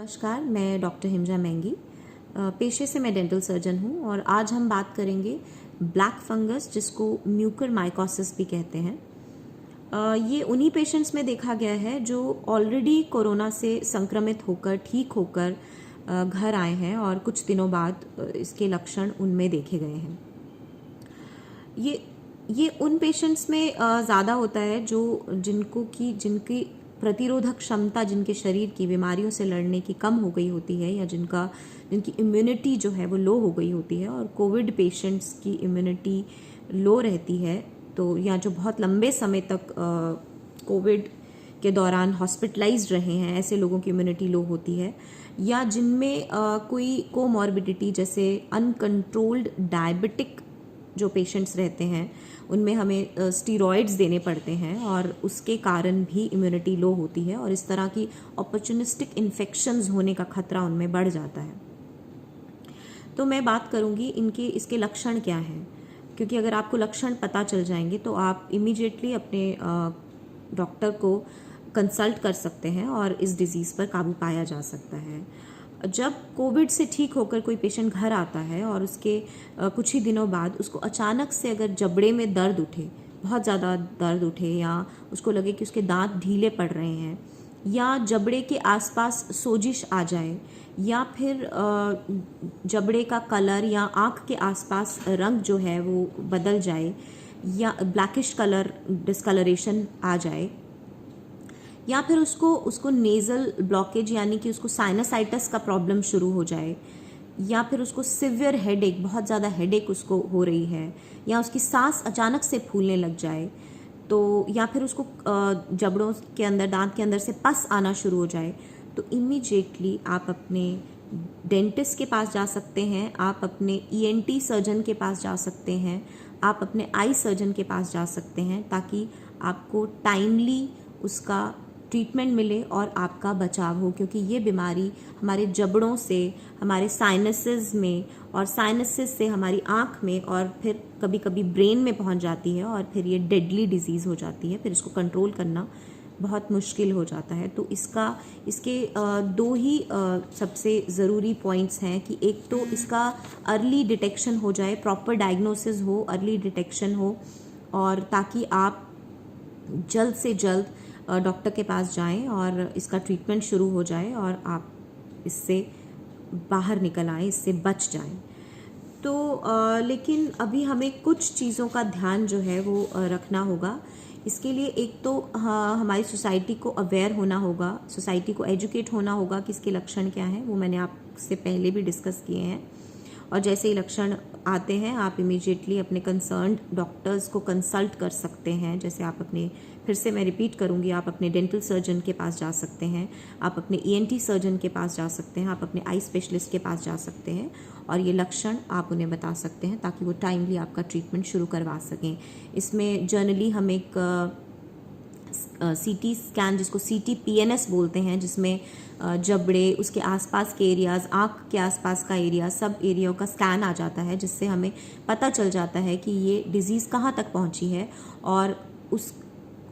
नमस्कार, मैं डॉक्टर हिमजा मेंगी। पेशे से मैं डेंटल सर्जन हूँ और आज हम बात करेंगे ब्लैक फंगस, जिसको म्यूकरमाइकोसिस भी कहते हैं। ये उन्हीं पेशेंट्स में देखा गया है जो ऑलरेडी कोरोना से संक्रमित होकर ठीक होकर घर आए हैं और कुछ दिनों बाद इसके लक्षण उनमें देखे गए हैं। ये उन पेशेंट्स में ज़्यादा होता है जिनकी प्रतिरोधक क्षमता, जिनके शरीर की बीमारियों से लड़ने की कम हो गई होती है, या जिनकी इम्यूनिटी जो है वो लो हो गई होती है। और कोविड पेशेंट्स की इम्यूनिटी लो रहती है, तो या जो बहुत लंबे समय तक कोविड के दौरान हॉस्पिटलाइज्ड रहे हैं, ऐसे लोगों की इम्यूनिटी लो होती है। या जिनमें कोई कोमॉर्बिडिटी, जैसे अनकंट्रोल्ड डायबिटिक जो पेशेंट्स रहते हैं, उनमें हमें स्टीरॉइड्स देने पड़ते हैं और उसके कारण भी इम्यूनिटी लो होती है और इस तरह की अपॉर्चुनिस्टिक इन्फेक्शंस होने का खतरा उनमें बढ़ जाता है। तो मैं बात करूंगी इसके लक्षण क्या हैं, क्योंकि अगर आपको लक्षण पता चल जाएंगे तो आप इमीडिएटली अपने डॉक्टर को कंसल्ट कर सकते हैं और इस डिज़ीज़ पर काबू पाया जा सकता है। जब कोविड से ठीक होकर कोई पेशेंट घर आता है और उसके कुछ ही दिनों बाद उसको अचानक से अगर जबड़े में दर्द उठे, बहुत ज़्यादा दर्द उठे, या उसको लगे कि उसके दांत ढीले पड़ रहे हैं, या जबड़े के आसपास सोजिश आ जाए, या फिर जबड़े का कलर या आँख के आसपास रंग जो है वो बदल जाए, या ब्लैकिश कलर डिस्कलरेशन आ जाए, या फिर उसको नेज़ल ब्लॉकेज यानी कि उसको साइनसाइटिस का प्रॉब्लम शुरू हो जाए, या फिर उसको सिवियर हेडेक, बहुत ज़्यादा हेडेक उसको हो रही है, या उसकी सांस अचानक से फूलने लग जाए, तो या फिर उसको जबड़ों के अंदर, दांत के अंदर से पस आना शुरू हो जाए, तो इमीडिएटली आप अपने डेंटिस्ट के पास जा सकते हैं, आप अपने ईएनटी सर्जन के पास जा सकते हैं, आप अपने आई सर्जन के पास जा सकते हैं, ताकि आपको टाइमली उसका ट्रीटमेंट मिले और आपका बचाव हो। क्योंकि ये बीमारी हमारे जबड़ों से, हमारे साइनसेस में, और साइनसेस से हमारी आँख में, और फिर कभी कभी ब्रेन में पहुंच जाती है और फिर ये डेडली डिजीज़ हो जाती है। फिर इसको कंट्रोल करना बहुत मुश्किल हो जाता है। तो इसके दो ही सबसे ज़रूरी पॉइंट्स हैं कि एक तो इसका अर्ली डिटेक्शन हो जाए, प्रॉपर डायग्नोसिस हो, अर्ली डिटेक्शन हो, और ताकि आप जल्द से जल्द डॉक्टर के पास जाएं और इसका ट्रीटमेंट शुरू हो जाए और आप इससे बाहर निकल आएँ, इससे बच जाएं। तो लेकिन अभी हमें कुछ चीज़ों का ध्यान जो है वो रखना होगा। इसके लिए एक तो हमारी सोसाइटी को अवेयर होना होगा, सोसाइटी को एजुकेट होना होगा कि इसके लक्षण क्या हैं। वो मैंने आपसे पहले भी डिस्कस किए हैं। और जैसे ही लक्षण आते हैं, आप इमीडिएटली अपने कंसर्न्ड डॉक्टर्स को कंसल्ट कर सकते हैं। जैसे आप फिर से मैं रिपीट करूंगी, आप अपने डेंटल सर्जन के पास जा सकते हैं, आप अपने ईएनटी सर्जन के पास जा सकते हैं, आप अपने आई स्पेशलिस्ट के पास जा सकते हैं, और ये लक्षण आप उन्हें बता सकते हैं ताकि वो टाइमली आपका ट्रीटमेंट शुरू करवा सकें। इसमें जनरली हम एक सीटी स्कैन, जिसको CT-PNS बोलते हैं, जिसमें जबड़े, उसके आसपास के एरियाज़, आँख के आसपास का एरिया, सब एरिया का स्कैन आ जाता है, जिससे हमें पता चल जाता है कि ये डिज़ीज़ कहाँ तक पहुँची है, और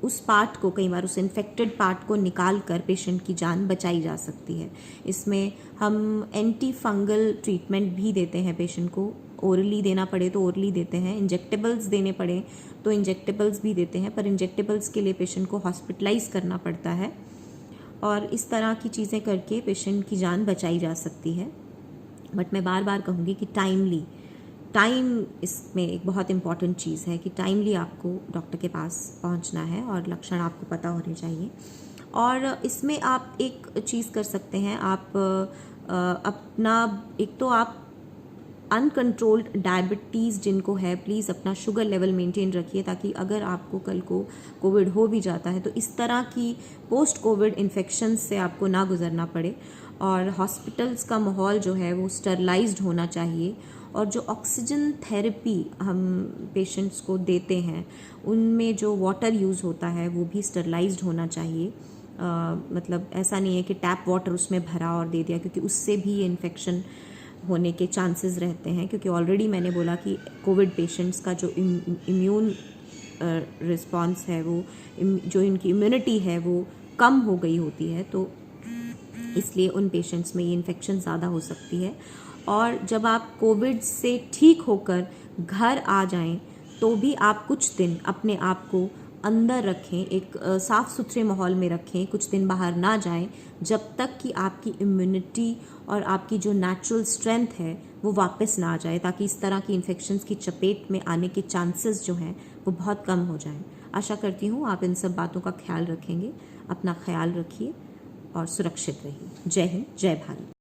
उस पार्ट को, कई बार उस इन्फेक्टेड पार्ट को निकाल कर पेशेंट की जान बचाई जा सकती है। इसमें हम एंटी फंगल ट्रीटमेंट भी देते हैं पेशेंट को। ओरली देना पड़े तो ओरली देते हैं, इंजेक्टेबल्स देने पड़े तो इंजेक्टेबल्स भी देते हैं, पर इंजेक्टेबल्स के लिए पेशेंट को हॉस्पिटलाइज करना पड़ता है। और इस तरह की चीज़ें करके पेशेंट की जान बचाई जा सकती है। बट मैं बार बार कहूँगी कि टाइम इसमें एक बहुत इम्पॉर्टेंट चीज़ है कि टाइमली आपको डॉक्टर के पास पहुंचना है और लक्षण आपको पता होने चाहिए। और इसमें आप एक चीज़ कर सकते हैं, आप एक तो आप अनकंट्रोल्ड डायबिटीज़ जिनको है, प्लीज़ अपना शुगर लेवल मेंटेन रखिए, ताकि अगर आपको कल को कोविड हो भी जाता है तो इस तरह की पोस्ट कोविड इन्फेक्शन से आपको ना गुजरना पड़े। और हॉस्पिटल्स का माहौल जो है वो स्टरलाइज्ड होना चाहिए, और जो ऑक्सीजन थेरेपी हम पेशेंट्स को देते हैं उनमें जो वाटर यूज़ होता है वो भी स्टरलाइज्ड होना चाहिए। मतलब ऐसा नहीं है कि टैप वाटर उसमें भरा और दे दिया, क्योंकि उससे भी इन्फेक्शन होने के चांसेस रहते हैं। क्योंकि ऑलरेडी मैंने बोला कि कोविड पेशेंट्स का जो इम्यून रिस्पॉन्स है, वो जो इनकी इम्यूनिटी है वो कम हो गई होती है, तो इसलिए उन पेशेंट्स में ये इन्फेक्शन ज़्यादा हो सकती है। और जब आप कोविड से ठीक होकर घर आ जाएं तो भी आप कुछ दिन अपने आप को अंदर रखें, एक साफ़ सुथरे माहौल में रखें, कुछ दिन बाहर ना जाएं जब तक कि आपकी इम्यूनिटी और आपकी जो नेचुरल स्ट्रेंथ है वो वापस ना आ जाए, ताकि इस तरह की इन्फेक्शंस की चपेट में आने के चांसेस जो हैं वो बहुत कम हो जाएं। आशा करती हूँ आप इन सब बातों का ख्याल रखेंगे। अपना ख्याल रखिए और सुरक्षित रहिए। जय हिंद, जय भारत।